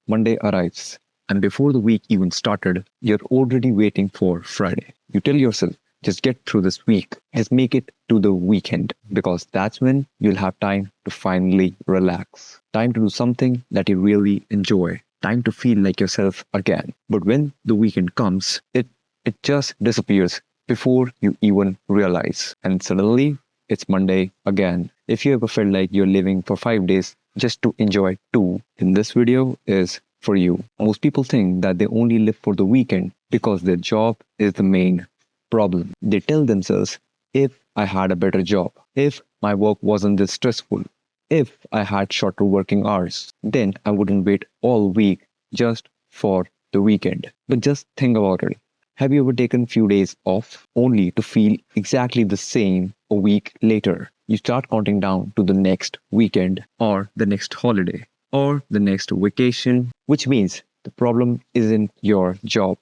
Monday arrives, and before the week even started, you're already waiting for Friday. You tell yourself, just get through this week, just make it to the weekend, because that's when you'll have time to finally relax. Time to do something that you really enjoy. Time to feel like yourself again. But when the weekend comes, it just disappears before you even realize. And suddenly, it's Monday again. If you ever felt like you're living for 5 days just to enjoy two, then this video is for you. Most people think that they only live for the weekend because their job is the main problem. They tell themselves, if I had a better job, if my work wasn't this stressful, if I had shorter working hours, then I wouldn't wait all week just for the weekend. But just think about it. Have you ever taken few days off only to feel exactly the same a week later? You start counting down to the next weekend or the next holiday or the next vacation, which means the problem isn't your job.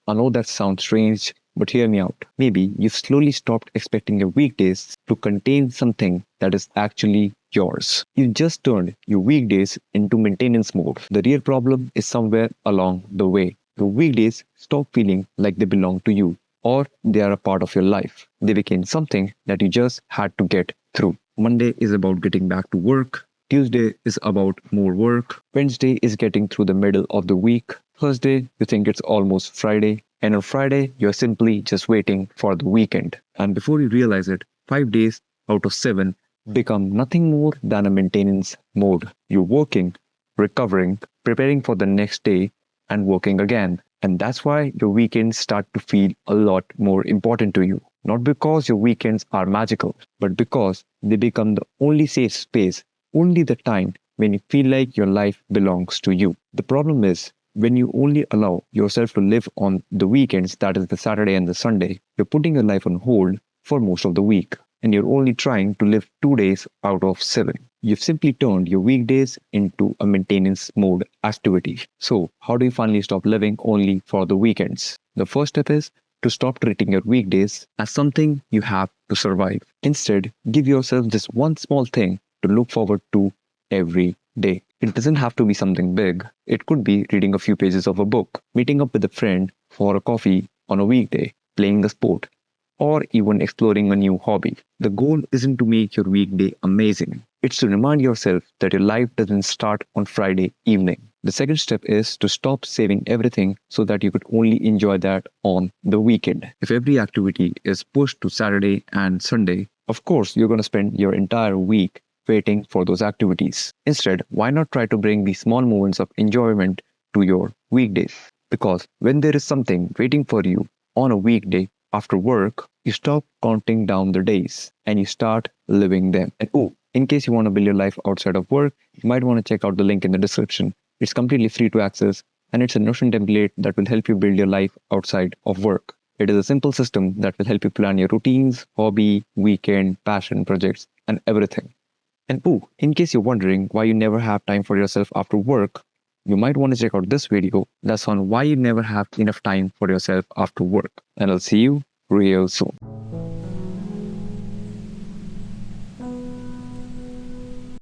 I know that sounds strange, but hear me out. Maybe you've slowly stopped expecting your weekdays to contain something that is actually yours. You just turned your weekdays into maintenance mode. The real problem is somewhere along the way. Your weekdays stop feeling like they belong to you or they are a part of your life. They became something that you just had to get through. Monday is about getting back to work. Tuesday is about more work. Wednesday is getting through the middle of the week. Thursday, you think it's almost Friday. And on Friday, you're simply just waiting for the weekend. And before you realize it, 5 days out of 7 become nothing more than a maintenance mode. You're working, recovering, preparing for the next day, and working again. And that's why your weekends start to feel a lot more important to you. Not because your weekends are magical, but because they become the only safe space, only the time when you feel like your life belongs to you. The problem is, when you only allow yourself to live on the weekends, that is the Saturday and the Sunday, you're putting your life on hold for most of the week. And you're only trying to live 2 days out of 7. You've simply turned your weekdays into a maintenance mode activity. So, how do you finally stop living only for the weekends? The first step is to stop treating your weekdays as something you have to survive. Instead, give yourself just one small thing to look forward to every day. It doesn't have to be something big. It could be reading a few pages of a book, meeting up with a friend for a coffee on a weekday, playing a sport, or even exploring a new hobby. The goal isn't to make your weekday amazing. It's to remind yourself that your life doesn't start on Friday evening. The second step is to stop saving everything so that you could only enjoy that on the weekend. If every activity is pushed to Saturday and Sunday, of course you're going to spend your entire week waiting for those activities. Instead, why not try to bring these small moments of enjoyment to your weekdays? Because when there is something waiting for you on a weekday after work, you stop counting down the days and you start living them. And in case you want to build your life outside of work, you might want to check out the link in the description. It's completely free to access and it's a Notion template that will help you build your life outside of work. It is a simple system that will help you plan your routines, hobby, weekend, passion projects, and everything. And in case you're wondering why you never have time for yourself after work, you might want to check out this video that's on why you never have enough time for yourself after work. And I'll see you real soon.